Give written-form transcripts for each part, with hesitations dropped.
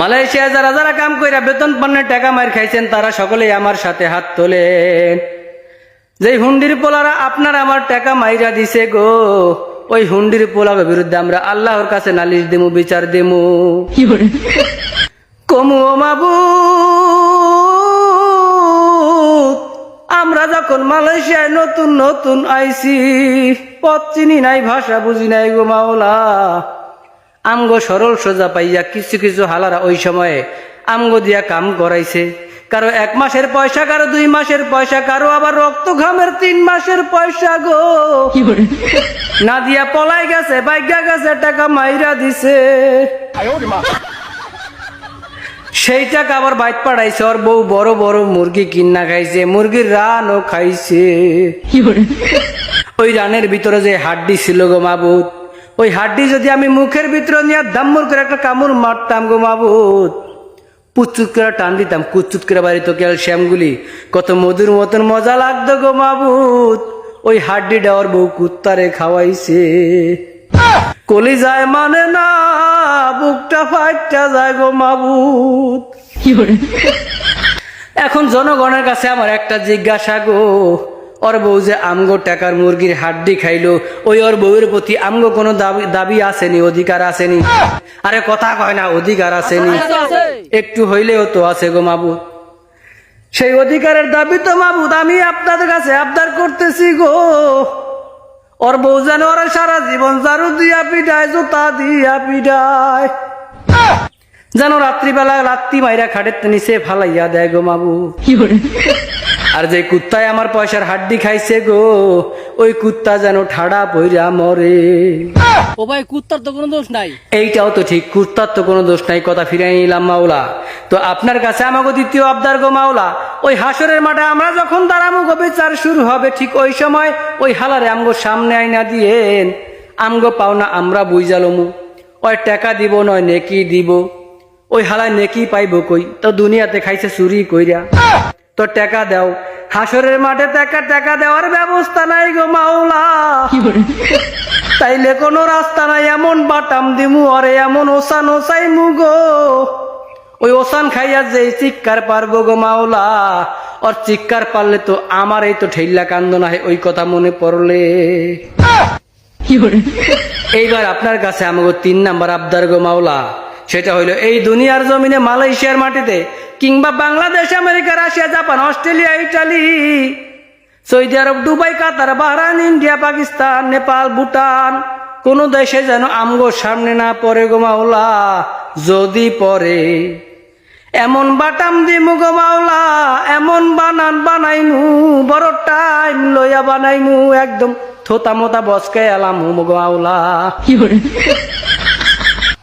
মালয়েশিয়ায় যারা যারা কাম কইরা বেতন পান্নের টাকা মার খাইছেন তারা সকলেই আমার সাথে হাত তোলেন। যে হুন্ডির পোলারা আপনার আমার টাকা মাইরা দিছে গো, ওই হুন্ডির পোলার বিরুদ্ধে আমরা আল্লাহর কাছে নালিশ দিমু, বিচার দিমু। কমু ও মাবুদ, আমরা যখন মালয়েশিয়ায় নতুন নতুন আইছি, পথ চিনি নাই, ভাষা বুঝি নাই গো মাওলা। আমগো সরল সোজা পাইয়া কিছু কিছু হালারা ওই সময়ে আমগো দিয়া কাম করাইছে। কারো 1 মাসের পয়সা, কারো 2 মাসের পয়সা, কারো আবার রক্ত ঘামের 3 মাসের পয়সা গো না দিয়া পলাই গেছে, বাইগা গেছে, টাকা মাইরা দিছে। সেই টাকা আবার বাইট পাঠাইছে, ওর বউ বড় বড় মুরগি কিন্না খাইছে, মুরগির রানও খাইছে। ওই রানের ভিতরে যে হাড্ডি ছিল গো মাবুদ, ওই হাড্ডি যদি আমি মুখের ভিতরে নিয়ে দাম্মুর করে একটা কামড় মারতাম গো মাবুদ, পুচুত করে টান দিতাম, কুচুত করে বাড়িতে ক্যালসিয়াম গুলি, কত মধুর মতন মজা লাগতো গো মাবুদ। ওই হাড্ডি ডাওয়ার বউ কুত্তারে খাওয়াইছে। কলি যায় মানে না, বুকটা ফাইটটা যায় গো মাবুদ। এখন জনগণের কাছে আমার একটা জিজ্ঞাসা গো, ওর বউ যে আমগো টাকার মুরগির হাড্ডি খাইলো, ওই ওর বউয়ের প্রতি আমগো কোনো দাবি আসেনি, অধিকার আসেনি? আরে কথা কয় না, অধিকার আসেনি? একটু হইলেও তো আছে গো মাবুদ। সেই অধিকারের দাবি তো মাবুদ আমি আপনাদের কাছে আবদার করতেছি গো। ওর বউ যেন ওরা সারা জীবন ঝাড়ু দিয়া পিটায়, জুতা দিয়া পিটায়, যেন রাত্রিবেলা রাত্রি মাইরা খাটের নিচে ফালাইয়া দেয় গো মাবুদ। আর যে কুত্তায় আমার পয়সার হাড্ডি খাইছে গো, ওই কুত্তা যেন ঠাড়া পইরা মরে। ও ভাই, কুত্তার তো কোনো দোষ নাই। এইটাও তো ঠিক, কুত্তার তো কোনো দোষ নাই, কথা ফিরাই নিলাম মাওলা। তো আপনার কাছে আমাকে দ্বিতীয় আবদার গো মাওলা, ওই হাসরের মাঠে আমরা যখন দাঁড়াবো গো, বিচার শুরু হবে, ঠিক ওই সময় ওই হালারে আমগো সামনে আইনা দিয়েন, আমগো পাওনা আমরা বুঝালমু। ওই টাকা দিব নয় নেকি দিব, ওই হালায় নেকি পাইবো কই? তো দুনিয়াতে খাইছে চুরি কইরা, তো টাকা দাও। হাসরের মাঠে টাকা দেওয়ার ব্যবস্থা নাই গো মাওলা, তাইলে কোনো রাস্তা নাই, এমন বাটাম দিমু আরে এমন ওসান ওসাইমু গো, ওই ওসান খাইয়া যে চিৎকার পারবো গো মাওলা, ওর চিৎকার পারলে তো আমার এই তো ঠেল্লা কান্দ না হয় ওই কথা মনে পড়লে। এইবার আপনার কাছে আমাকে 3 নাম্বার আবদার গো মাওলা, সেটা হইলো এই দুনিয়ার জমিনে মালয়েশিয়ার মাটিতে কিংবা Bangladesh, America, Russia, Japan, Australia, Italy, Saudi Arab, Dubai, Qatar, Bahrain, India, Pakistan, Nepal, Bhutan, কোন দেশে যেন আমগো সামনে না পড়ে গো মাওলা। যদি পড়ে এমন বাটাম দিমু গো মাওলা, এমন বানাইমু, বড় টাইম লইয়া বানাইমু, একদম থোতা মোতা বসকে এলাম গো মাওলা।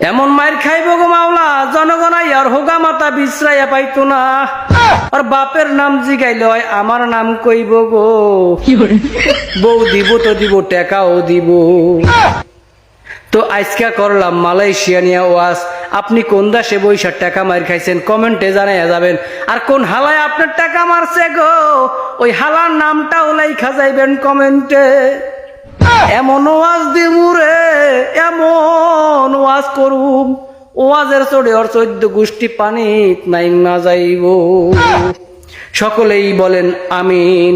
এমন মায়ের খাইব গো মাওলা, জনগণ আর হোগা মাতা বিশ্রাইয়া পাইতো না। আর বাপের নাম জিগাইলে হয় আমার নাম কইব গো, বউ দিব তো দিব, টাকাও দিব। তো আজকে করলাম মালয়েশিয়া নিয়ে ওয়াজ। আপনি কোন দেশে বৈশা টাকা মার খাইছেন কমেন্টে জানাইয়া যাবেন। আর কোন হালায় আপনার টাকা মারছে গো, ওই হালার নামটাও লেখা যাইবেন কমেন্টে। এমন ওয়াজ দিমু রে, এমন ওয়াজ করুম, ওয়াজের চড়ে ওর 14 গোষ্ঠী পানিত নাই না যাইব। সকলেই বলেন আমিন।